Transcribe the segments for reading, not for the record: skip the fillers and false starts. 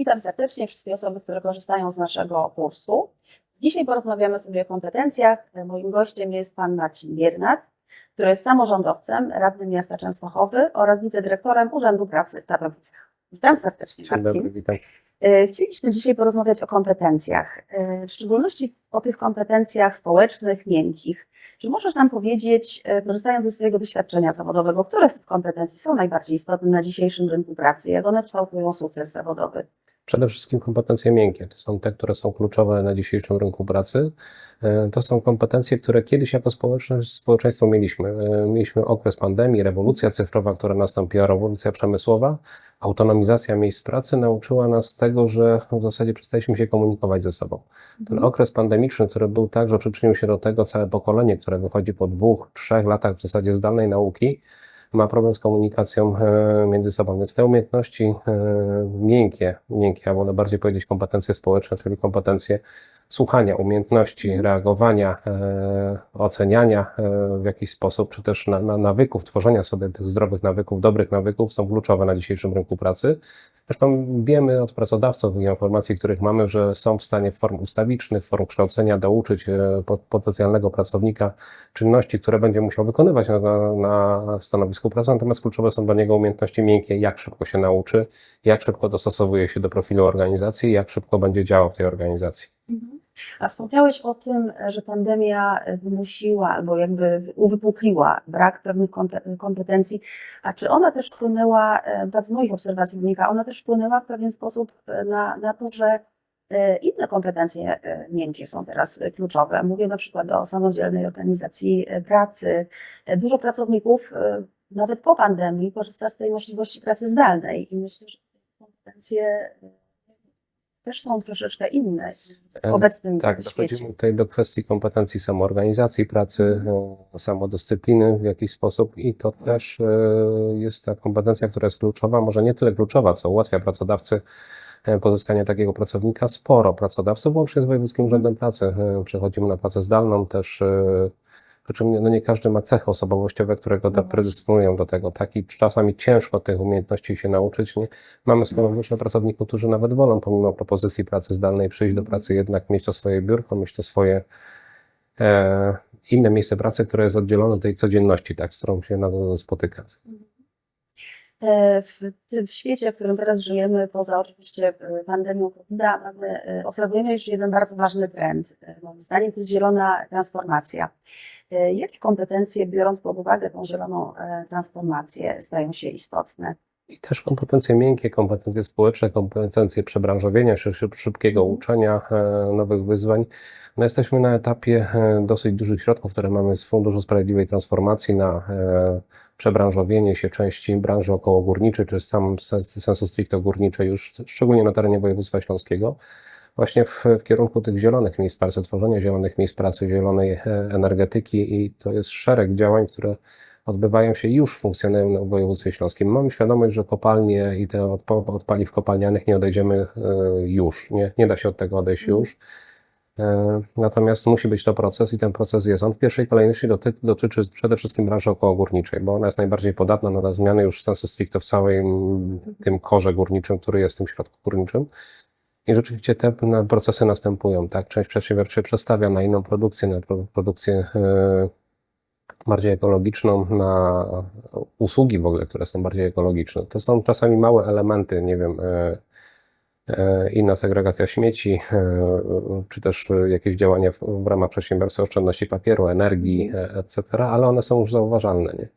Witam serdecznie wszystkie osoby, które korzystają z naszego kursu. Dzisiaj porozmawiamy sobie o kompetencjach. Moim gościem jest pan Marcin Biernat, który jest samorządowcem, radnym miasta Częstochowy oraz wicedyrektorem Urzędu Pracy w Katowicach. Witam serdecznie, Marcin. Dzień dobry, witam. Chcieliśmy dzisiaj porozmawiać o kompetencjach, w szczególności o tych kompetencjach społecznych, miękkich. Czy możesz nam powiedzieć, korzystając ze swojego doświadczenia zawodowego, które z tych kompetencji są najbardziej istotne na dzisiejszym rynku pracy, jak one kształtują sukces zawodowy? Przede wszystkim kompetencje miękkie. To są te, które są kluczowe na dzisiejszym rynku pracy. To są kompetencje, które kiedyś jako społeczeństwo mieliśmy. Mieliśmy okres pandemii, rewolucja cyfrowa, która nastąpiła, rewolucja przemysłowa. Autonomizacja miejsc pracy nauczyła nas tego, że w zasadzie przestaliśmy się komunikować ze sobą. Ten okres pandemiczny, który był tak, że przyczynił się do tego całe pokolenie, które wychodzi po 2-3 latach w zasadzie zdalnej nauki, ma problem z komunikacją między sobą. Więc te umiejętności miękkie, ja wolę bardziej powiedzieć kompetencje społeczne, czyli kompetencje słuchania, umiejętności reagowania, oceniania w jakiś sposób, czy też nawyków, tworzenia sobie tych zdrowych nawyków, dobrych nawyków są kluczowe na dzisiejszym rynku pracy. Zresztą wiemy od pracodawców i informacji, których mamy, że są w stanie w form ustawicznych, form kształcenia douczyć potencjalnego pracownika czynności, które będzie musiał wykonywać na stanowisku pracy, natomiast kluczowe są dla niego umiejętności miękkie, jak szybko się nauczy, jak szybko dostosowuje się do profilu organizacji, jak szybko będzie działał w tej organizacji. A wspomniałeś o tym, że pandemia wymusiła albo jakby uwypukliła brak pewnych kompetencji, a czy ona też wpłynęła, tak z moich obserwacji wynika, ona też wpłynęła w pewien sposób na to, że inne kompetencje miękkie są teraz kluczowe. Mówię na przykład o samodzielnej organizacji pracy. Dużo pracowników nawet po pandemii korzysta z tej możliwości pracy zdalnej i myślę, że te kompetencje też są troszeczkę inne w obecnym Tak, świecie. dochodzimy tutaj do kwestii kompetencji samoorganizacji pracy, samodyscypliny w jakiś sposób i to też jest ta kompetencja, która jest kluczowa, może nie tyle kluczowa, co ułatwia pracodawcy pozyskanie takiego pracownika. Sporo pracodawców, łącznie z Wojewódzkim Urzędem Pracy, przechodzimy na pracę zdalną, też przy czym nie każdy ma cechy osobowościowe, które go predysponują do tego. Tak i czasami ciężko tych umiejętności się nauczyć. Nie? Mamy sporo pracowników, którzy nawet wolą, pomimo propozycji pracy zdalnej, przyjść do pracy, jednak mieć to swoje biurko, mieć to swoje inne miejsce pracy, które jest oddzielone od tej codzienności, tak, z którą się spotyka. W tym świecie, w którym teraz żyjemy, poza oczywiście pandemią COVID-a, obserwujemy jeszcze jeden bardzo ważny trend. Moim zdaniem to jest zielona transformacja. Jakie kompetencje, biorąc pod uwagę tą zieloną transformację, stają się istotne? I też kompetencje miękkie, kompetencje społeczne, kompetencje przebranżowienia, szybkiego uczenia nowych wyzwań. No jesteśmy na etapie dosyć dużych środków, które mamy z Funduszu Sprawiedliwej Transformacji na przebranżowienie się części branży okołogórniczej, czy sensu stricte górniczej już szczególnie na terenie województwa śląskiego. Właśnie w kierunku tych zielonych miejsc pracy, tworzenia zielonych miejsc pracy, zielonej energetyki i to jest szereg działań, które odbywają się już, funkcjonują w województwie śląskim. Mamy świadomość, że kopalnie i te od paliw kopalnianych nie odejdziemy już. Nie da się od tego odejść już. Natomiast musi być to proces i ten proces jest. On w pierwszej kolejności dotyczy przede wszystkim branży okołogórniczej, bo ona jest najbardziej podatna na zmiany już sensu stricte w całym tym korze górniczym, który jest w tym środku górniczym. I rzeczywiście te procesy następują, tak? Część przedsiębiorstw się przestawia na inną produkcję, na produkcję bardziej ekologiczną, na usługi w ogóle, które są bardziej ekologiczne. To są czasami małe elementy, nie wiem, inna segregacja śmieci, czy też jakieś działania w ramach przedsiębiorstwa oszczędności papieru, energii, etc., ale one są już zauważalne, nie?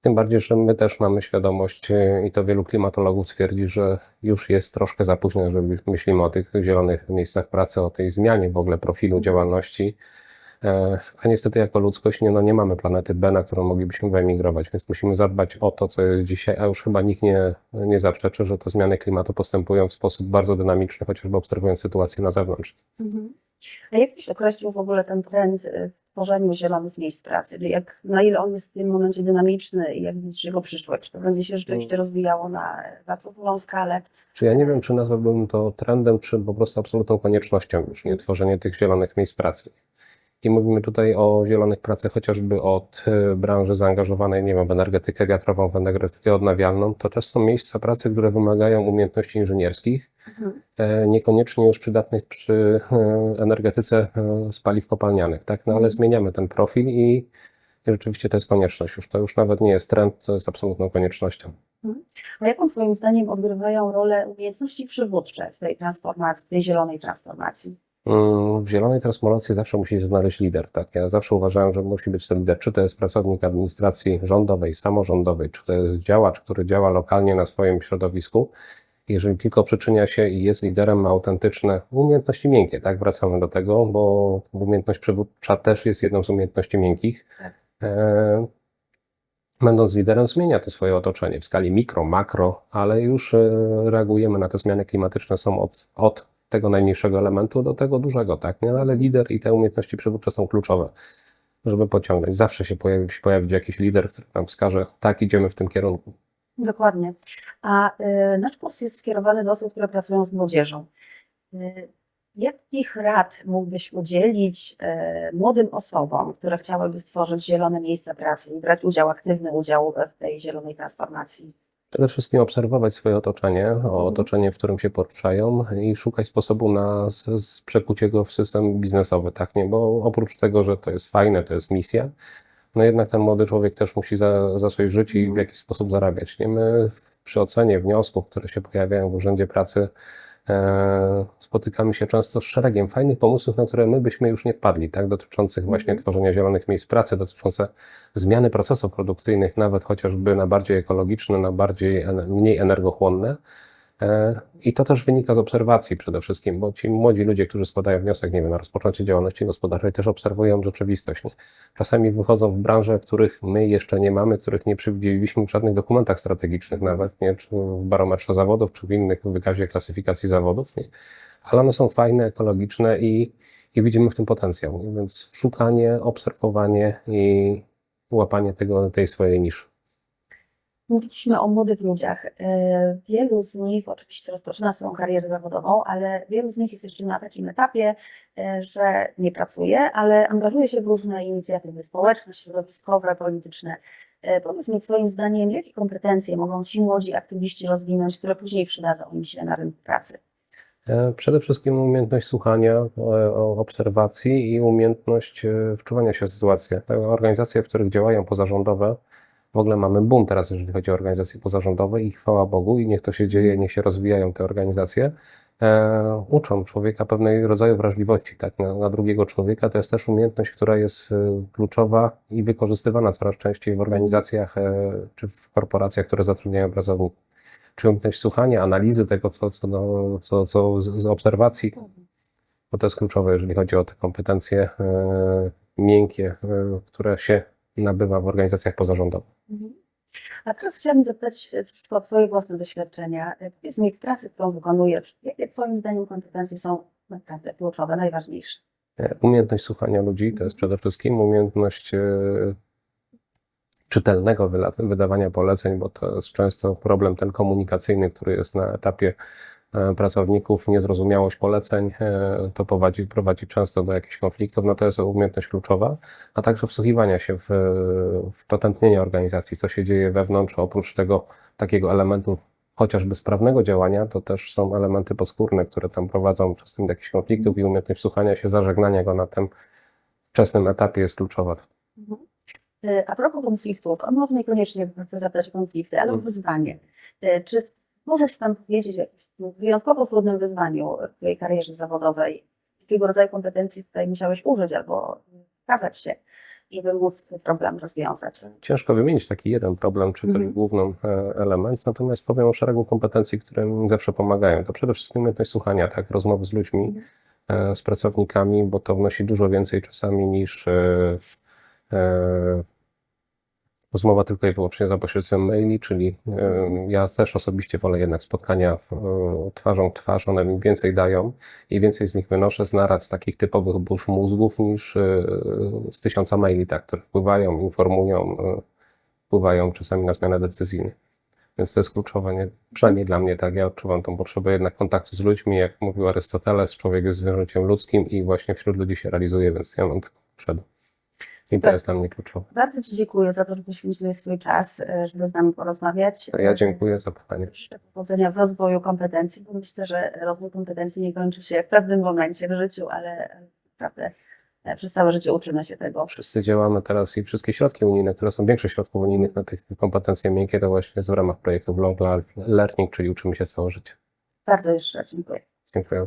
Tym bardziej, że my też mamy świadomość i to wielu klimatologów twierdzi, że już jest troszkę za późno, jeżeli myślimy o tych zielonych miejscach pracy, o tej zmianie w ogóle profilu działalności, a niestety jako ludzkość nie mamy planety B, na którą moglibyśmy wyemigrować, więc musimy zadbać o to, co jest dzisiaj, a już chyba nikt nie zaprzeczy, że te zmiany klimatu postępują w sposób bardzo dynamiczny, chociażby obserwując sytuację na zewnątrz. A jak byś określił w ogóle ten trend w tworzeniu zielonych miejsc pracy? Na ile on jest w tym momencie dynamiczny i jak widzisz jego przyszłość? Czy to będzie się rzeczywiście rozwijało na bardzo dużą skalę? Czy ja nie wiem, czy nazwałbym to trendem, czy po prostu absolutną koniecznością już, nie tworzenie tych zielonych miejsc pracy. I mówimy tutaj o zielonych pracach chociażby od branży zaangażowanej, nie wiem, w energetykę wiatrową, w energetykę odnawialną. To też są miejsca pracy, które wymagają umiejętności inżynierskich, niekoniecznie już przydatnych przy energetyce z paliw kopalnianych, tak? No ale zmieniamy ten profil i rzeczywiście to jest konieczność już. To już nawet nie jest trend, to jest absolutną koniecznością. A jaką Twoim zdaniem odgrywają rolę umiejętności przywódcze w tej transformacji, w tej zielonej transformacji? W zielonej transformacji zawsze musi się znaleźć lider, tak? Ja zawsze uważałem, że musi być ten lider, czy to jest pracownik administracji rządowej, samorządowej, czy to jest działacz, który działa lokalnie na swoim środowisku. Jeżeli tylko przyczynia się i jest liderem, ma autentyczne umiejętności miękkie, tak? Wracamy do tego, bo umiejętność przywódcza też jest jedną z umiejętności miękkich. Tak. Będąc liderem, zmienia to swoje otoczenie w skali mikro, makro, ale już reagujemy na te zmiany klimatyczne, są od tego najmniejszego elementu do tego dużego, tak? Nie? Ale lider i te umiejętności przywódcze są kluczowe, żeby pociągnąć. Zawsze się pojawić jakiś lider, który nam wskaże, tak, idziemy w tym kierunku. Dokładnie. A nasz kurs jest skierowany do osób, które pracują z młodzieżą. Jakich rad mógłbyś udzielić młodym osobom, które chciałyby stworzyć zielone miejsca pracy i brać aktywny udział w tej zielonej transformacji? Przede wszystkim obserwować swoje otoczenie, w którym się poruszają i szukać sposobu na przekucie go w system biznesowy, tak? Nie? Bo oprócz tego, że to jest fajne, to jest misja, no jednak ten młody człowiek też musi za swoje życie i w jakiś sposób zarabiać. Nie? My przy ocenie wniosków, które się pojawiają w Urzędzie Pracy, spotykamy się często z szeregiem fajnych pomysłów, na które my byśmy już nie wpadli, tak, dotyczących właśnie tworzenia zielonych miejsc pracy, dotyczące zmiany procesów produkcyjnych, nawet chociażby na bardziej ekologiczne, na mniej energochłonne. I to też wynika z obserwacji przede wszystkim, bo ci młodzi ludzie, którzy składają wniosek, nie wiem, na rozpoczęcie działalności gospodarczej, też obserwują rzeczywistość. Nie? Czasami wychodzą w branże, których my jeszcze nie mamy, których nie przewidzieliśmy w żadnych dokumentach strategicznych nawet, nie? Czy w barometrze zawodów, czy w innych wykazie klasyfikacji zawodów, nie? Ale one są fajne, ekologiczne i widzimy w tym potencjał. Nie? Więc szukanie, obserwowanie i łapanie tej swojej niszy. Mówiliśmy o młodych ludziach. Wielu z nich oczywiście rozpoczyna swoją karierę zawodową, ale wielu z nich jest jeszcze na takim etapie, że nie pracuje, ale angażuje się w różne inicjatywy społeczne, środowiskowe, polityczne. Powiedz mi, Twoim zdaniem, jakie kompetencje mogą ci młodzi aktywiści rozwinąć, które później przydadzą im się na rynku pracy? Przede wszystkim umiejętność słuchania, obserwacji i umiejętność wczuwania się w sytuację. Organizacje, w których działają pozarządowe, w ogóle mamy boom teraz, jeżeli chodzi o organizacje pozarządowe i chwała Bogu i niech to się dzieje, niech się rozwijają te organizacje. Uczą człowieka pewnej rodzaju wrażliwości, tak, na drugiego człowieka. To jest też umiejętność, która jest kluczowa i wykorzystywana coraz częściej w organizacjach czy w korporacjach, które zatrudniają pracowników. Czyli umiejętność słuchania, analizy tego, co z obserwacji, bo to jest kluczowe, jeżeli chodzi o te kompetencje miękkie, które się nabywa w organizacjach pozarządowych. A teraz chciałabym zapytać o Twoje własne doświadczenia. Powiedz mi, w pracy, którą wykonujesz, jakie Twoim zdaniem kompetencje są naprawdę kluczowe, najważniejsze? Umiejętność słuchania ludzi to jest przede wszystkim umiejętność czytelnego wydawania poleceń, bo to jest często problem ten komunikacyjny, który jest na etapie pracowników, niezrozumiałość poleceń, to prowadzi często do jakichś konfliktów, no to jest umiejętność kluczowa, a także wsłuchiwania się w to tętnienie organizacji, co się dzieje wewnątrz, oprócz tego takiego elementu chociażby sprawnego działania, to też są elementy podskórne, które tam prowadzą czasem do jakichś konfliktów i umiejętność wsłuchania się, zażegnania go na tym wczesnym etapie jest kluczowa. A propos konfliktów, a może niekoniecznie chcę zapytać o konflikty, ale o wyzwanie. Czy możesz nam powiedzieć o jakimś wyjątkowo trudnym wyzwaniu w Twojej karierze zawodowej? Jakiego rodzaju kompetencji tutaj musiałeś użyć albo pokazać się, żeby móc ten problem rozwiązać? Ciężko wymienić taki jeden problem, czy też główny element, natomiast powiem o szeregu kompetencji, które mi zawsze pomagają. To przede wszystkim umiejętność słuchania, tak, rozmowy z ludźmi, z pracownikami, bo to wnosi dużo więcej czasami niż rozmowa tylko i wyłącznie za pośrednictwem maili, czyli ja też osobiście wolę jednak spotkania twarzą w twarz, one mi więcej dają i więcej z nich wynoszę z narad z takich typowych burz mózgów niż z 1000 maili, tak, które wpływają, informują, wpływają czasami na zmianę decyzyjną. Więc to jest kluczowe, nie? Przynajmniej dla mnie tak. Ja odczuwam tą potrzebę jednak kontaktu z ludźmi. Jak mówił Arystoteles, człowiek jest zwierzęciem ludzkim i właśnie wśród ludzi się realizuje, więc ja mam taką potrzebę. I to Tak. jest dla mnie kluczowe. Bardzo Ci dziękuję za to, że poświęciłeś swój czas, żeby z nami porozmawiać. To ja dziękuję za pytanie. Życzę powodzenia w rozwoju kompetencji, bo myślę, że rozwój kompetencji nie kończy się w pewnym momencie w życiu, ale naprawdę przez całe życie uczymy się tego. Wszyscy działamy teraz i wszystkie środki unijne, które są większość środków unijnych na tych kompetencje miękkie, to właśnie jest w ramach projektów Long Life Learning, czyli uczymy się całe życie. Bardzo jeszcze raz dziękuję. Dziękuję.